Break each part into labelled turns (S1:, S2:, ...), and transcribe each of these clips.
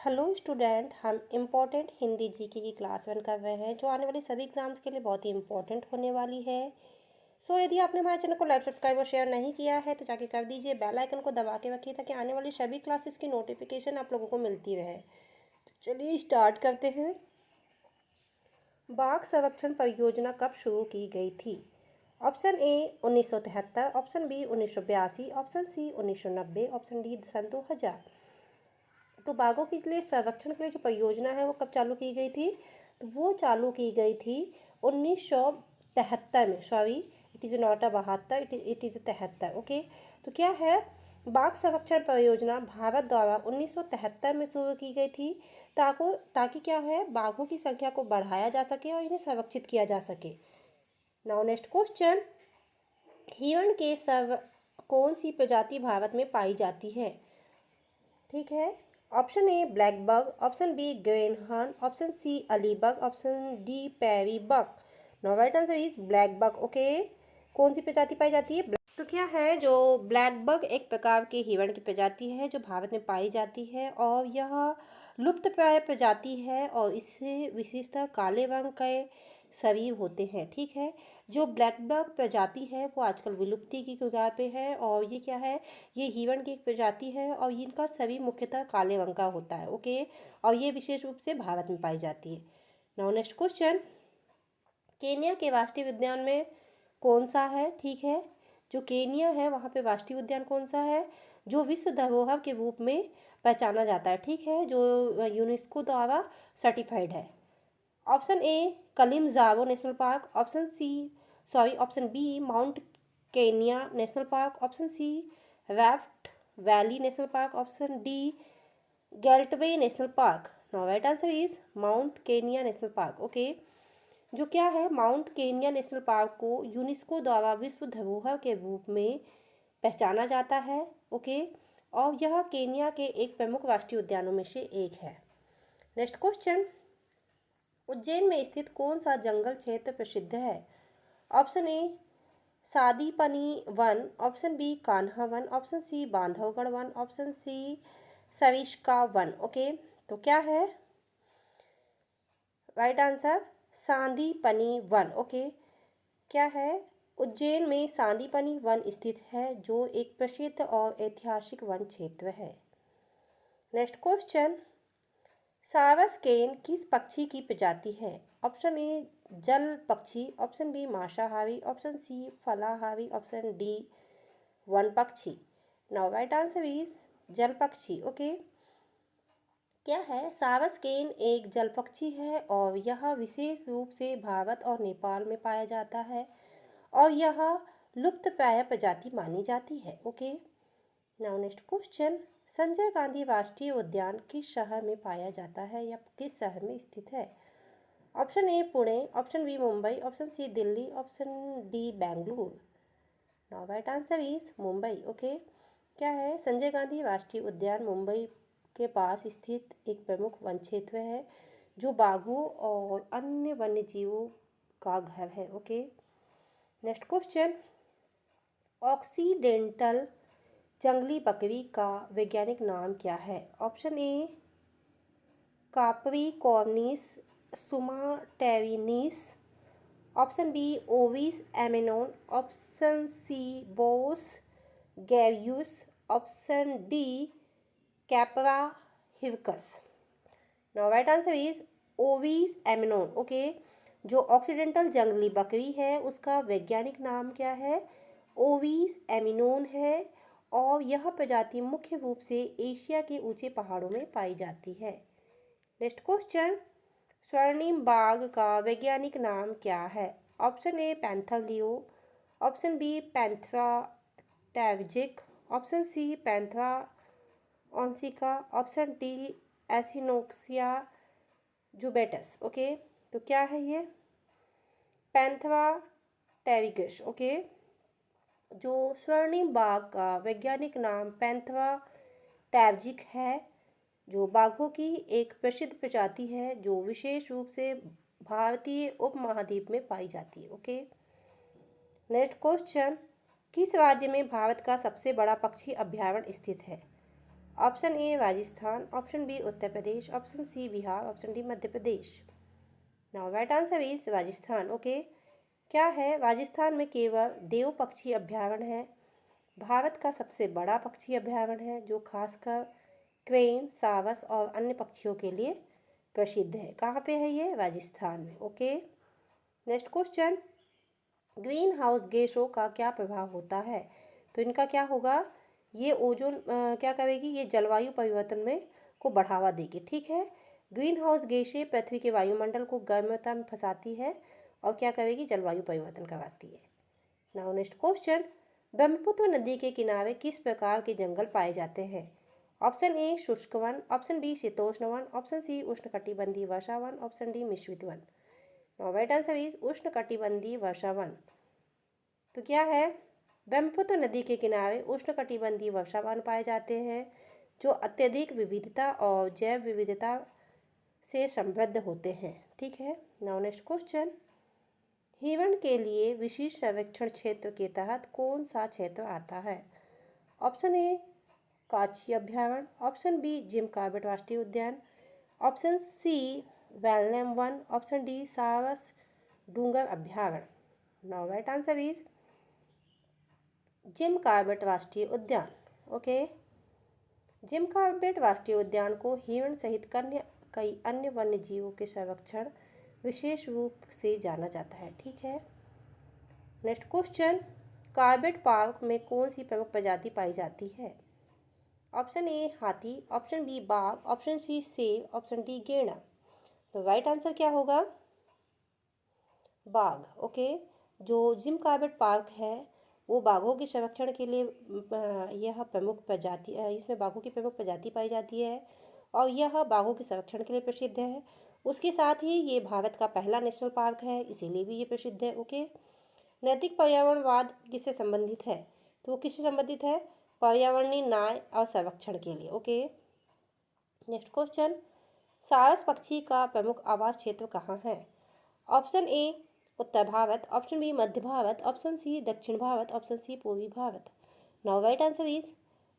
S1: Hello student, हम important Hindi GK की class 1 कर रहे हैं जो आने वाली सभी एग्जाम्स के लिए बहुत ही इम्पोर्टेंट होने वाली है। यदि आपने हमारे चैनल को लाइक सब्सक्राइब और शेयर नहीं किया है तो जाके कर दीजिए। बेल आइकन को दबा के रखिए ताकि आने वाली सभी क्लासेस की नोटिफिकेशन आप लोगों को मिलती रहे। तो चलिए स्टार्ट करते हैं। बाघ संरक्षण परियोजना कब शुरू की गई थी? Option A 1973, option B 1982, option C 1990, option D सन 2000। तो बाघों के लिए संरक्षण के लिए जो परियोजना है वो कब चालू की गई थी? तो वो चालू की गई थी 1973 में। Sorry, it is not a 72, it is 73। Okay, तो क्या है, बाघ संरक्षण परियोजना भारत द्वारा 1973 में शुरू की गई थी ताकि क्या है, बाघों की संख्या को बढ़ाया जा सके और इन्हें संरक्षित किया जा सके। नाउ नेक्स्ट क्वेश्चन, हिरण के कौन सी प्रजाति भारत में पाई जाती है? ठीक है, option A black bug, option B green horn, option C अलीबग, ऑप्शन डी पैरी bug. No, right answer is black bug. Okay, कौन सी प्रजाति पाई जाती है? तो क्या है, जो ब्लैक बग एक प्रकार के हिरण की प्रजाति है जो भारत में पाई जाती है और यह लुप्तप्राय प्रजाति है और इससे विशेषतः काले रंग के शरीर होते हैं। ठीक है, जो ब्लैक बग प्रजाति है वो आजकल विलुप्ति की कगार पे है और ये क्या है, ये हिरण की एक प्रजाति है और इनका शरीर मुख्यतः काले रंग का होता है। ओके, और ये विशेष रूप से भारत में पाई जाती है। नाउ नेक्स्ट क्वेश्चन, केन्या के राष्ट्रीय उद्यान में कौन सा है? ठीक है, जो केन्या है वहाँ पे राष्ट्रीय उद्यान कौन सा है जो विश्व धरोहर के रूप में पहचाना जाता है? ठीक है, जो यूनेस्को द्वारा सर्टिफाइड है। Option A Kilimanjaro national park, option B Mount Kenya national park, option C Rift valley national park, option D गेल्टवे national park. No, right answer is Mount Kenya national park. Okay, जो क्या है, Mount Kenya national park को UNESCO द्वारा विश्व धरोहर के रूप में पहचाना जाता है। ओके, और यह केनिया के एक प्रमुख राष्ट्रीय उद्यानों में से एक है। नेक्स्ट क्वेश्चन, उज्जैन में स्थित कौन सा जंगल क्षेत्र प्रसिद्ध है? ऑप्शन ए सादीपनी वन, ऑप्शन बी कान्हा वन, ऑप्शन सी बांधवगढ़ वन, ऑप्शन सी सरिस्का वन। ओके, तो क्या है राइट आंसर? सांदीपनी वन। ओके, क्या है, उज्जैन में सांदीपनी वन स्थित है जो एक प्रसिद्ध और ऐतिहासिक वन क्षेत्र है। नेक्स्ट क्वेश्चन, सारस केन किस पक्षी की प्रजाति है? ऑप्शन ए जल पक्षी, ऑप्शन बी मांसाहारी, ऑप्शन सी फलाहारी, ऑप्शन डी वन पक्षी। नाउ राइट आंसर इज जल पक्षी। ओके, क्या है, सारस केन एक जल पक्षी है और यह विशेष रूप से भारत और नेपाल में पाया जाता है और यह लुप्तप्राय प्रजाति मानी जाती है। Okay, now next question, Sanjay Gandhi राष्ट्रीय उद्यान किस शहर में पाया जाता है या किस शहर में स्थित है? Option A Pune, option B Mumbai, option C Delhi, option D Bengaluru. Now right answer is Mumbai. Okay, क्या है, संजय गांधी राष्ट्रीय उद्यान मुंबई के पास स्थित एक प्रमुख वन क्षेत्र है जो बाघों और अन्य वन्य जीवों का घर है। ओके, नेक्स्ट क्वेश्चन, ऑक्सीडेंटल जंगली बकरी का वैज्ञानिक नाम क्या है? ऑप्शन ए काप्रिकॉर्निस सुमाटेरिनिस, ऑप्शन बी ओविस एमेनोन, ऑप्शन सी बोस गैरियस, ऑप्शन डी कैपरा हिवकस। नाउ राइट आंसर इज ओविस एमेनोन। ओके, जो ऑक्सीडेंटल जंगली बकरी है उसका वैज्ञानिक नाम क्या है? ओविस एमिनोन है और यह प्रजाति मुख्य रूप से एशिया के ऊंचे पहाड़ों में पाई जाती है। नेक्स्ट क्वेश्चन, स्वर्णिम बाघ का वैज्ञानिक नाम क्या है? ऑप्शन ए पैंथर लियो, ऑप्शन बी पैंथरा टैवजिक, ऑप्शन सी पैंथरा ऑन्सिका, ऑप्शन डी एसिनोक्सिया जुबेटस। ओके, तो क्या है ये? पैंथरा टेरिगस। ओके, जो स्वर्णिम बाघ का वैज्ञानिक नाम पैंथरा टैवजिक है जो बाघों की एक प्रसिद्ध प्रजाति है जो विशेष रूप से भारतीय उपमहाद्वीप में पाई जाती है। ओके, नेक्स्ट क्वेश्चन, किस राज्य में भारत का सबसे बड़ा पक्षी अभयारण्य स्थित है? Option A Rajasthan, option B Uttar Pradesh, option C Bihar, option D Madhya Pradesh. Now right answer is Rajasthan. Okay, क्या है? राजस्थान में केवल देव पक्षी अभ्यारण्य है। भारत का सबसे बड़ा पक्षी अभ्यारण्य है जो खासकर क्रेन, सारस और अन्य पक्षियों के लिए प्रसिद्ध है। कहाँ पे है ये? राजस्थान में। Okay, next question, green house गैसों का क्या प्रभाव होता है? तो इनका क्या होगा? ये ओजोन क्या करेगी? ये जलवायु परिवर्तन में को बढ़ावा देगी। ठीक है, ग्रीन हाउस गैसें पृथ्वी के वायुमंडल को गर्मता में फंसाती है और क्या करेगी? जलवायु परिवर्तन करवाती है। नाउ नेक्स्ट क्वेश्चन, ब्रह्मपुत्र नदी के किनारे किस प्रकार के जंगल पाए जाते हैं? ऑप्शन ए शुष्क वन, ऑप्शन बी शीतोष्ण वन, ऑप्शन सी उष्णकटिबंधीय वर्षा वन, ऑप्शन डी मिश्रित one. Now right answer is उष्णकटिबंधीय वर्षा वन। तो क्या है? ब्रह्मपुत्र नदी के किनारे उष्णकटिबंधीय वर्षा वन पाए जाते हैं जो अत्यधिक विविधता और जैव विविधता से समृद्ध होते हैं। ठीक है, नाउ नेक्स्ट क्वेश्चन, हिरण के लिए विशिष्ट सर्वेक्षण क्षेत्र के तहत कौन सा क्षेत्र आता है? ऑप्शन ए काची अभ्यारण्य, ऑप्शन बी जिम कॉर्बेट राष्ट्रीय उद्यान, ऑप्शन सी वैलम वन, ऑप्शन डी सारस डूंगर अभ्यारण्य। Now right answer is Jim Corbett राष्ट्रीय उद्यान। ओके, जिम कॉर्बेट राष्ट्रीय उद्यान को हिरण सहित कई अन्य वन्य जीवों के संरक्षण विशेष रूप से जाना जाता है। ठीक है, नेक्स्ट क्वेश्चन, कॉर्बेट पार्क में कौन सी प्रमुख प्रजाति पाई जाती है? ऑप्शन ए हाथी, ऑप्शन बी बाघ, ऑप्शन सी शेर, ऑप्शन डी गैंडा। तो राइट आंसर क्या होगा? बाघ। ओके, जो जिम कॉर्बेट पार्क है वो बाघों के संरक्षण के लिए यह प्रमुख प्रजाति इसमें बाघों की प्रमुख प्रजाति पाई जाती है और यह बाघों के संरक्षण के लिए प्रसिद्ध है। उसके साथ ही ये भारत का पहला नेशनल पार्क है, इसीलिए भी ये प्रसिद्ध है। ओके, नैतिक पर्यावरणवाद किससे संबंधित है? तो वो किससे संबंधित है? पर्यावरणीय न्याय और संरक्षण के लिए। ओके, नेक्स्ट क्वेश्चन, सारस पक्षी का प्रमुख आवास क्षेत्र कहाँ है? ऑप्शन ए उत्तर भारत, ऑप्शन बी मध्य भारत, ऑप्शन सी दक्षिण भारत, ऑप्शन सी पूर्वी Bharat. Now right answer is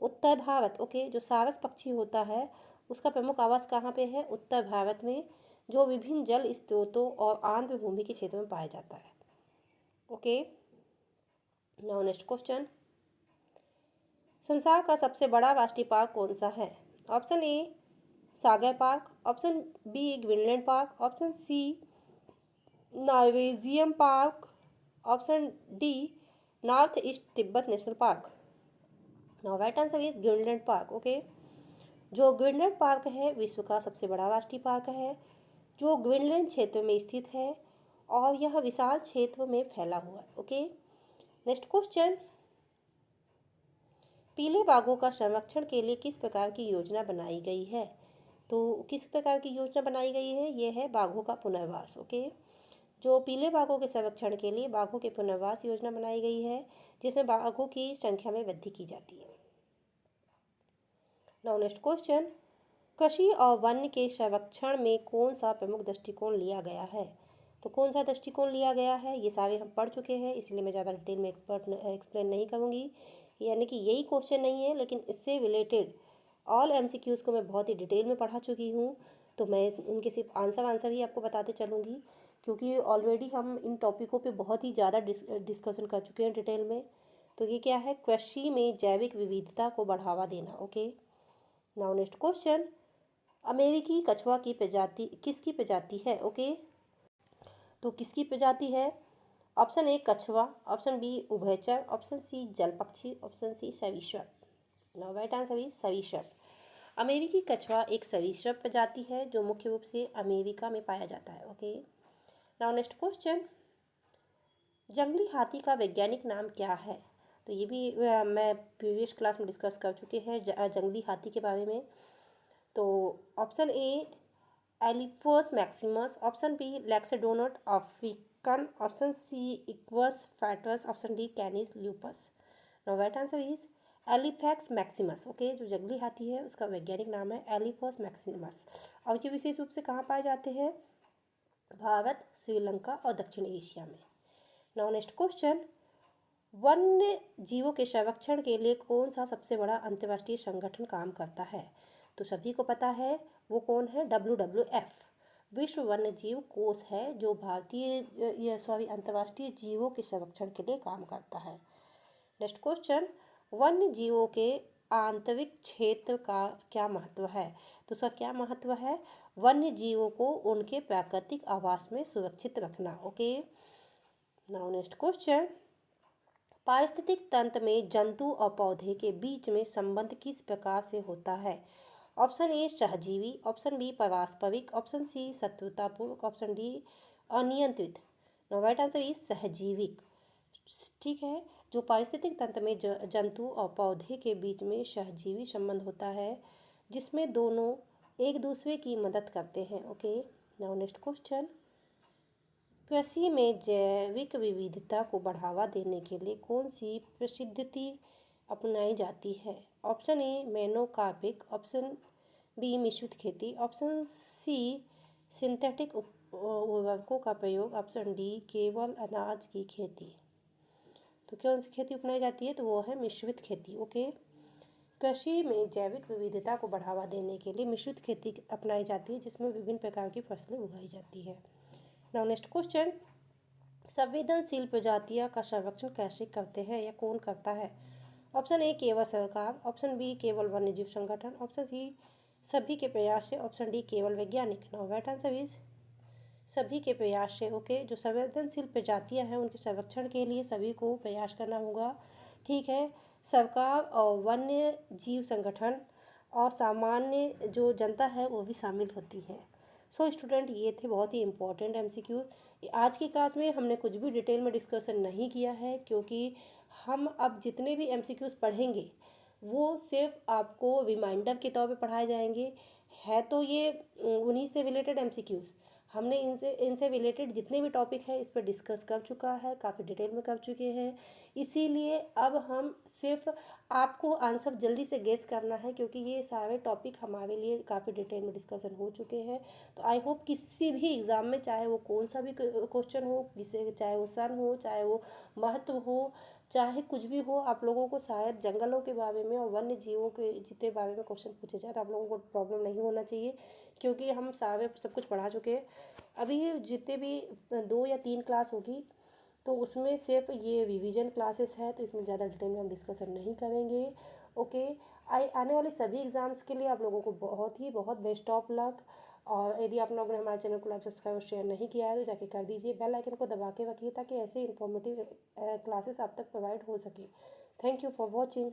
S1: उत्तर भारत। ओके, जो सारस पक्षी होता है उसका प्रमुख आवास कहाँ पे है? उत्तर भारत में, जो विभिन्न जल स्रोतों और आर्द्र भूमि के क्षेत्र में पाया जाता है। ओके, नाउ नेक्स्ट क्वेश्चन, संसार का सबसे बड़ा राष्ट्रीय पार्क कौन सा है? Option A Sagar park, option B Greenland park, option C Norwegian park, option D north east Tibet national park. Now right answer is Greenland park. Okay, जो ग्रीनलैंड पार्क है विश्व का सबसे बड़ा राष्ट्रीय पार्क है जो ग्रीनलैंड क्षेत्र में स्थित है और यह विशाल क्षेत्र में फैला हुआ है। ओके, नेक्स्ट क्वेश्चन, पीले बाघों का संरक्षण के लिए किस प्रकार की योजना बनाई गई है? तो किस प्रकार की योजना बनाई गई है? यह है बाघों का पुनर्वास। ओके, जो पीले बाघों के संरक्षण के लिए बाघों के पुनर्वास योजना बनाई गई है जिसमें बाघों की संख्या में वृद्धि की जाती है। नाउ नेक्स्ट क्वेश्चन, कृषि और वन्य के संरक्षण में कौन सा प्रमुख दृष्टिकोण लिया गया है? तो कौन सा दृष्टिकोण लिया गया है ये सारे हम पढ़ चुके हैं, इसलिए मैं ज़्यादा डिटेल में एक्सप्लेन नहीं करूँगी। यानी कि यही क्वेश्चन नहीं है लेकिन इससे रिलेटेड ऑल MCQs को मैं बहुत ही डिटेल में पढ़ा चुकी हूँ, तो मैं इनके सिर्फ आंसर ही आपको बताते चलूँगी क्योंकि ऑलरेडी हम इन टॉपिकों पे बहुत ही ज़्यादा डिस्कशन कर चुके हैं डिटेल में। तो ये क्या है? कृषि में जैविक विविधता को बढ़ावा देना। ओके, नाउ नेक्स्ट क्वेश्चन, अमेरिकी कछुआ की प्रजाति किसकी प्रजाति है? ओके, तो किसकी प्रजाति है? ऑप्शन ए कछुआ, ऑप्शन बी उभयचर, ऑप्शन सी जल पक्षी, ऑप्शन सी सरीसृप। नाउ राइट आंसर इज सरीसृप। अमेरिकी कछुआ एक सरीसृप प्रजाति है जो मुख्य रूप से अमेरिका में पाया जाता है। ओके, नाउ नेक्स्ट क्वेश्चन, जंगली हाथी का वैज्ञानिक नाम क्या है? तो ये भी मैं प्रीवियस क्लास में डिस्कस कर चुके हैं जंगली हाथी के बारे में। तो ऑप्शन ए एलिफोस मैक्सिमस, ऑप्शन बी लैक्सेडोनट अफ्रीकन, ऑप्शन सी इक्वस फैटस, ऑप्शन डी कैनिस ल्यूपस। नाउ राइट आंसर इज एलिफैक्स मैक्सिमस। ओके, जो जंगली हाथी है उसका वैज्ञानिक नाम है एलिफोस मैक्सिमस और ये विशेष रूप से कहाँ पाए जाते हैं? भारत, श्रीलंका और दक्षिण एशिया में। नाउ नेक्स्ट क्वेश्चन, वन्य जीवों के संरक्षण के लिए कौन सा सबसे बड़ा अंतर्राष्ट्रीय संगठन काम करता है? तो सभी को पता है वो कौन है, WWF, विश्व वन्य जीव कोष है, जो अंतर्राष्ट्रीय जीवों के संरक्षण के लिए काम करता है। नेक्स्ट क्वेश्चन, वन्य जीवों के आंतरिक क्षेत्र का क्या महत्व है? तो उसका क्या महत्व है? वन्य जीवों को उनके प्राकृतिक आवास में सुरक्षित रखना। ओके, नाउ नेक्स्ट क्वेश्चन, पारिस्थितिक तंत्र में जंतु और पौधे के बीच में संबंध किस प्रकार से होता है? ऑप्शन ए सहजीवी, ऑप्शन बी पारस्परिक, ऑप्शन सी शत्रुतापूर्वक, ऑप्शन डी अनियंत्रित। नो राइट आंसर इज सहजीविक। ठीक है, जो पारिस्थितिक तंत्र में जंतु और पौधे के बीच में सहजीवी संबंध होता है, जिसमें दोनों एक दूसरे की मदद करते हैं। ओके, नाउ नेक्स्ट क्वेश्चन, कृषि में जैविक विविधता को बढ़ावा देने के लिए कौन सी पद्धति अपनाई जाती है? Option A monocarpic, option B मिश्रित खेती, ऑप्शन सी सिंथेटिक उर्वरकों का प्रयोग, ऑप्शन डी केवल अनाज की खेती। तो कौन सी खेती अपनाई जाती है? तो वो है मिश्रित खेती। ओके, कृषि में जैविक विविधता को बढ़ावा देने के लिए मिश्रित खेती अपनाई जाती है, जिसमें विभिन्न प्रकार की फसलें उगाई जाती है। नाउ नेक्स्ट क्वेश्चन, संवेदनशील प्रजातियों का संरक्षण कैसे करते हैं या कौन करता है? ऑप्शन ए केवल सरकार, ऑप्शन बी केवल वन्यजीव संगठन, ऑप्शन सी सभी के प्रयास से, ऑप्शन डी केवल वैज्ञानिक। नाउ राइट आंसर इज सभी के प्रयास से। ओके, जो संवेदनशील प्रजातियां हैं उनके संरक्षण के लिए सभी को प्रयास करना होगा। ठीक है, सरकार और वन्य जीव संगठन और सामान्य जो जनता है वो भी शामिल होती है। सो स्टूडेंट, ये थे बहुत ही इंपॉर्टेंट MCQ। आज की क्लास में हमने कुछ भी डिटेल में डिस्कशन नहीं किया है, क्योंकि हम अब जितने भी MCQs पढ़ेंगे वो सिर्फ आपको रिमाइंडर के तौर पे पढ़ाए जाएंगे। है तो ये उन्हीं से रिलेटेड MCQs। हमने इनसे रिलेटेड जितने भी टॉपिक है इस पर डिस्कस कर चुका है, काफ़ी डिटेल में कर चुके हैं। इसीलिए अब हम सिर्फ आपको आंसर जल्दी से गेस करना है, क्योंकि ये सारे टॉपिक हमारे लिए काफ़ी डिटेल में डिस्कशन हो चुके हैं। तो आई होप किसी भी एग्ज़ाम में, चाहे वो कौन सा भी क्वेश्चन हो, जिसे चाहे वो सन हो, चाहे वो महत्व हो, चाहे कुछ भी हो, आप लोगों को शायद जंगलों के बारे में और वन्य जीवों के जितने बारे में क्वेश्चन पूछे जाए तो आप लोगों को प्रॉब्लम नहीं होना चाहिए, क्योंकि हम सारे सब कुछ पढ़ा चुके हैं। अभी जितने भी 2 या 3 क्लास होगी तो उसमें सिर्फ ये रिवीजन क्लासेस है, तो इसमें ज़्यादा डिटेल में हम डिस्कशन नहीं करेंगे। ओके, आने वाले सभी एग्ज़ाम्स के लिए आप लोगों को बहुत बेस्ट ऑफ लक। और यदि आप लोगों ने हमारे चैनल को लाइक सब्सक्राइब और शेयर नहीं किया है तो जाके कर दीजिए, बेल आइकन को दबा के रखिए ताकि ऐसे इन्फॉर्मेटिव क्लासेस आप तक प्रोवाइड हो सके। Thank you for watching.